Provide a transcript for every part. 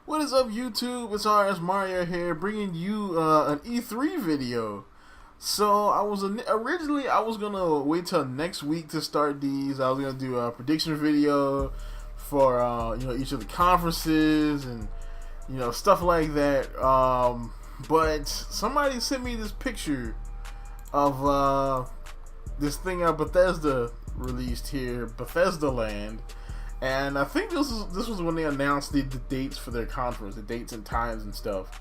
What is up, YouTube? It's RSMario here, bringing you an E3 video. So I was originally gonna wait till next week to start these. I was gonna do a prediction video for each of the conferences and stuff like that. But somebody sent me this picture of this thing Bethesda released here, Bethesda Land. And I think this was when they announced the dates for their conference, the dates and times and stuff.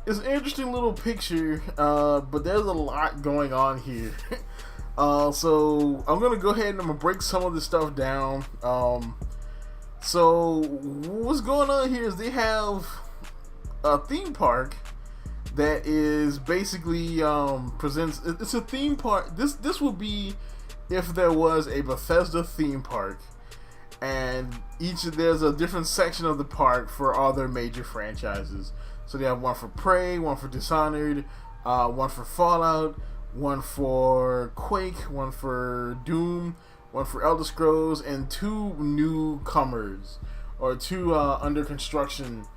It's an interesting little picture, but there's a lot going on here. So I'm gonna go ahead and I'm gonna break some of this stuff down. So what's going on here is they have a theme park that is basically presents. It's a theme park. This will be if there was a Bethesda theme park, and there's a different section of the park for all their major franchises. So they have one for Prey, one for Dishonored, one for Fallout, one for Quake, one for Doom, one for Elder Scrolls, and two newcomers, or two under construction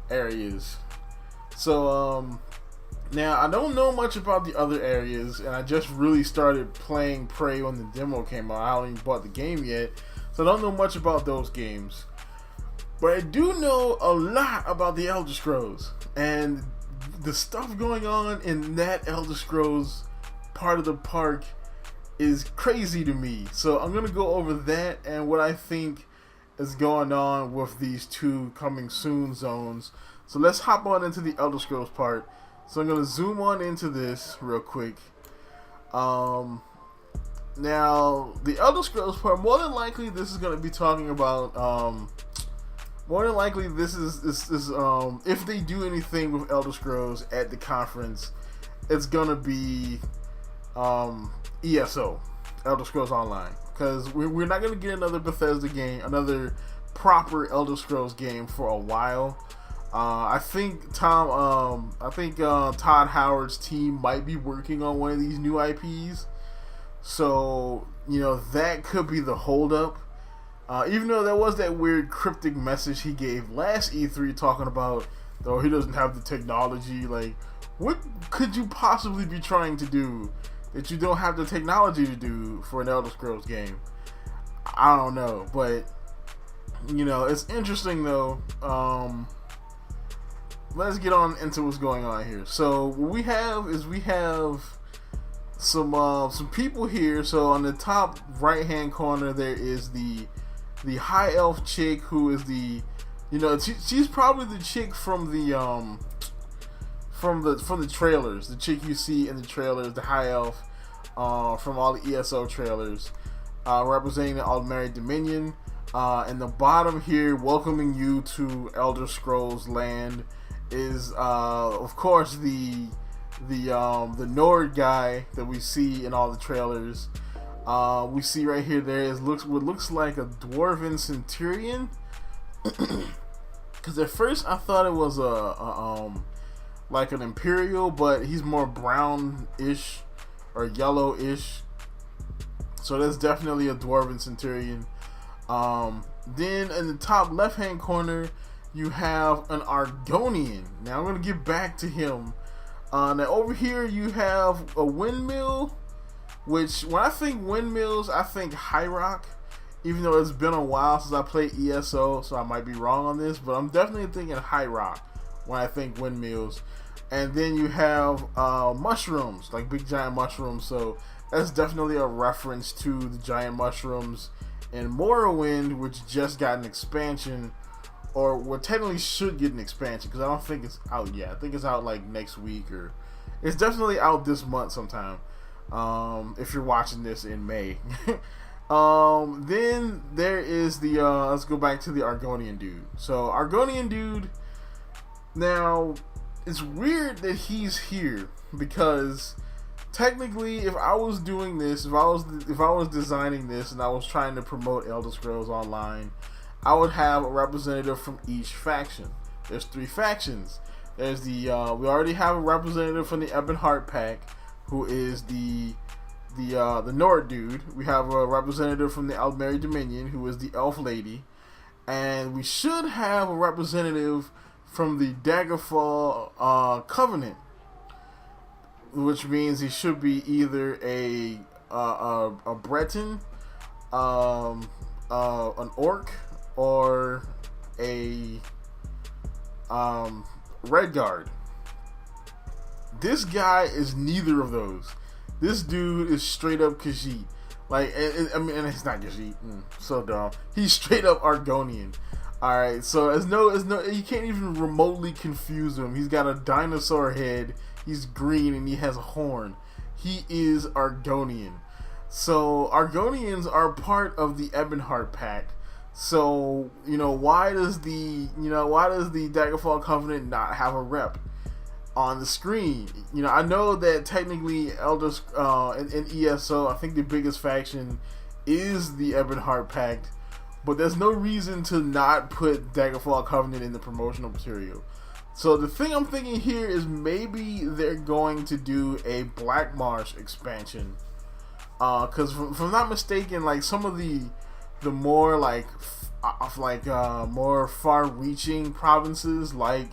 areas. So now, I don't know much about the other areas, and I just really started playing Prey when the demo came out. I haven't even bought the game yet, so I don't know much about those games. But I do know a lot about the Elder Scrolls, and the stuff going on in that Elder Scrolls part of the park is crazy to me. So I'm going to go over that and what I think is going on with these two coming soon zones. So let's hop on into the Elder Scrolls part. So I'm going to zoom on into this real quick. Now, the Elder Scrolls part, more than likely this is going to be talking about, more than likely this is if they do anything with Elder Scrolls at the conference, it's going to be ESO, Elder Scrolls Online. Because we're not going to get another Bethesda game, another proper Elder Scrolls game for a while. I think Todd Howard's team might be working on one of these new IPs, so that could be the holdup. Even though there was that weird cryptic message he gave last E3 talking about, though he doesn't have the technology. Like, what could you possibly be trying to do that you don't have the technology to do for an Elder Scrolls game? I don't know, but it's interesting though. Let's get on into what's going on here. So what we have some people here. So on the top right hand corner there is the high elf chick who is she's probably the chick from the trailers. The chick you see in the trailers, the high elf from all the ESO trailers, representing the Aldmeri Dominion. And the bottom here, welcoming you to Elder Scrolls Land, is of course the Nord guy that we see in all the trailers. We see right here what looks like a dwarven centurion. Because at first I thought it was like an imperial, but he's more brownish or yellowish. So that's definitely a dwarven centurion. Then in the top left hand corner you have an Argonian. Now I'm going to get back to him. Now over here you have a windmill, which when I think windmills, I think High Rock, even though it's been a while since I played ESO, so I might be wrong on this, but I'm definitely thinking High Rock when I think windmills. And then you have mushrooms, like big giant mushrooms, so that's definitely a reference to the giant mushrooms in Morrowind, which just got an expansion, or what technically should get an expansion, because I don't think it's out yet. I think it's out like next week, or it's definitely out this month sometime, if you're watching this in May. Then there is the let's go back to the Argonian dude. So Argonian dude, now it's weird that he's here, because technically if I was doing this, if I was designing this and I was trying to promote Elder Scrolls Online, I would have a representative from each faction. There's 3 factions. There's we already have a representative from the Ebonheart Pack, who is the Nord dude. We have a representative from the Aldmeri Dominion, who is the Elf Lady. and we should have a representative from the Daggerfall Covenant, which means he should be either a Breton, an orc, or a Redguard. This guy is neither of those. This dude is straight up Khajiit. Like, and it's not Khajiit. So dumb. He's straight up Argonian. Alright, so there's no, you can't even remotely confuse him. He's got a dinosaur head, he's green, and he has a horn. He is Argonian. So, Argonians are part of the Ebonheart Pact. So, why does the Daggerfall Covenant not have a rep on the screen? I know that technically Elders in ESO, I think the biggest faction is the Ebonheart Pact, but there's no reason to not put Daggerfall Covenant in the promotional material. So the thing I'm thinking here is maybe they're going to do a Black Marsh expansion, because if I'm not mistaken, like some of the more more far-reaching provinces like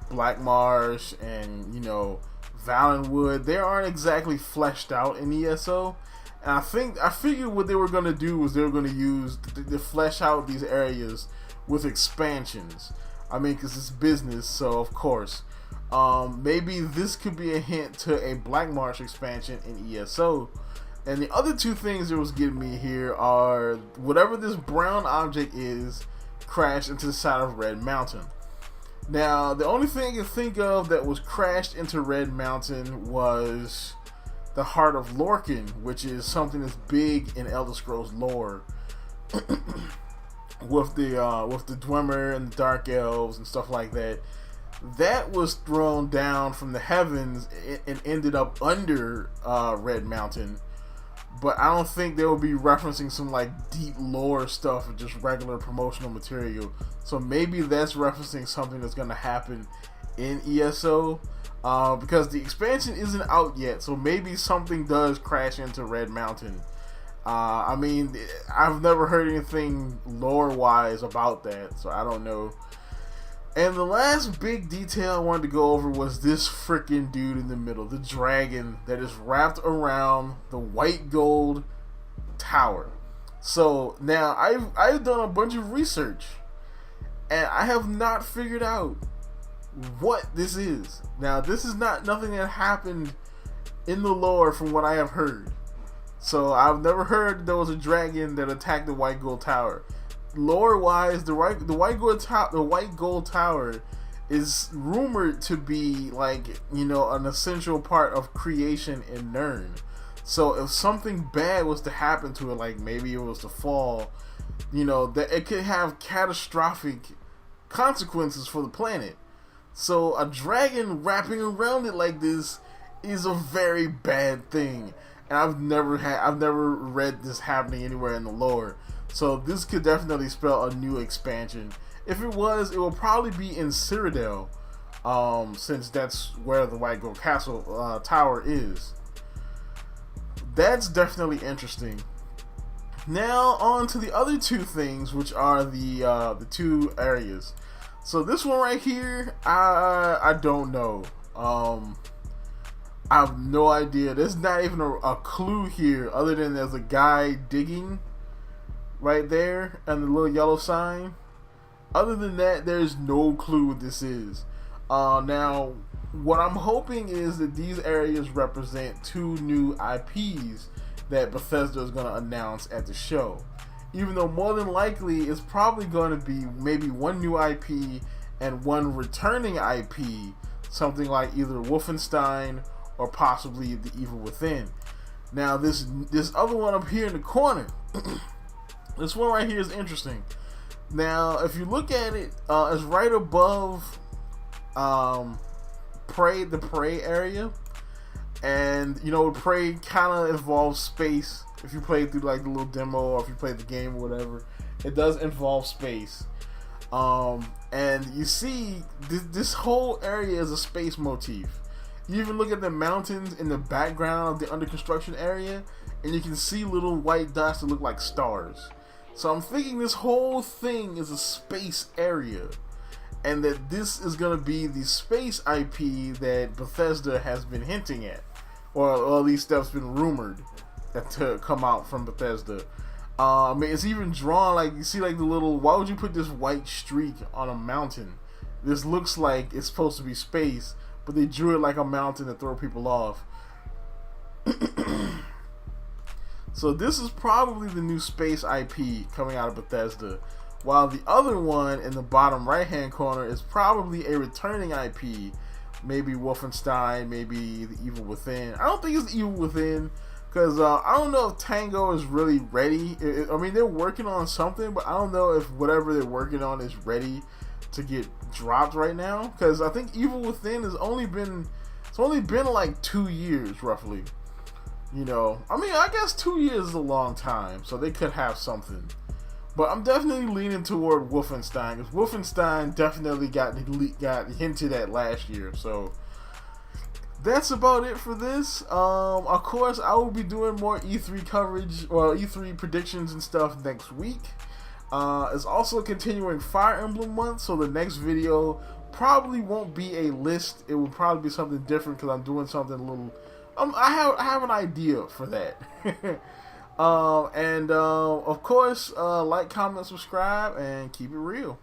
Black Marsh and Valenwood, they aren't exactly fleshed out in ESO, and I figured what they were going to do was they were going to use to flesh out these areas with expansions. I mean, because it's business, so of course maybe this could be a hint to a Black Marsh expansion in ESO. And the other two things that was getting me here are whatever this brown object is crashed into the side of Red Mountain. Now, the only thing I can think of that was crashed into Red Mountain was the Heart of Lorcan, which is something that's big in Elder Scrolls lore, with the Dwemer and the Dark Elves and stuff like that. That was thrown down from the heavens and ended up under Red Mountain. But I don't think they will be referencing some like deep lore stuff or just regular promotional material. So maybe that's referencing something that's going to happen in ESO, because the expansion isn't out yet. So maybe something does crash into Red Mountain. I mean, I've never heard anything lore-wise about that, so I don't know. And the last big detail I wanted to go over was this freaking dude in the middle, the dragon that is wrapped around the white gold tower. So now I've done a bunch of research, and I have not figured out what this is. Now, this is nothing that happened in the lore from what I have heard. So I've never heard there was a dragon that attacked the white gold tower. Lore-wise, the white gold tower is rumored to be like an essential part of creation in Nirn. So if something bad was to happen to it, like maybe it was to fall, that it could have catastrophic consequences for the planet. So a dragon wrapping around it like this is a very bad thing, and I've never read this happening anywhere in the lore. So this could definitely spell a new expansion. If it was, it will probably be in Cyrodiil, since that's where the White Gold Castle Tower is. That's definitely interesting. Now on to the other two things, which are the two areas. So this one right here, I don't know. I have no idea. There's not even a clue here, other than there's a guy digging right there and the little yellow sign. Other than that, there's no clue what this is. Now, what I'm hoping is that these areas represent two new IPs that Bethesda is going to announce at the show. Even though more than likely it's probably going to be maybe one new IP and one returning IP, something like either Wolfenstein or possibly The Evil Within. Now, this other one up here in the corner, this one right here is interesting. Now, if you look at it, it's right above the Prey area, and Prey kind of involves space. If you play through like the little demo, or if you play the game or whatever, it does involve space. And you see this whole area is a space motif. You even look at the mountains in the background of the under construction area, and you can see little white dots that look like stars. So I'm thinking this whole thing is a space area, and that this is going to be the space IP that Bethesda has been hinting at, or at least that's been rumored to come out from Bethesda. I mean, it's even drawn, like, you see, like, the little, why would you put this white streak on a mountain? This looks like it's supposed to be space, but they drew it like a mountain to throw people off. So this is probably the new space IP coming out of Bethesda, while the other one in the bottom right hand corner is probably a returning IP, maybe Wolfenstein, maybe The Evil Within. I don't think it's Evil Within, because I don't know if Tango is really ready. I mean, they're working on something, but I don't know if whatever they're working on is ready to get dropped right now, because I think Evil Within has only been like 2 years roughly. You know, I mean, I guess 2 years is a long time, so they could have something. But I'm definitely leaning toward Wolfenstein, because Wolfenstein definitely got hinted at last year. So that's about it for this. Of course, I will be doing more E3 coverage or E3 predictions and stuff next week. It's also continuing Fire Emblem month, so the next video probably won't be a list. It will probably be something different, because I'm doing something a little. I have an idea for that. Of course, like, comment, subscribe, and keep it real.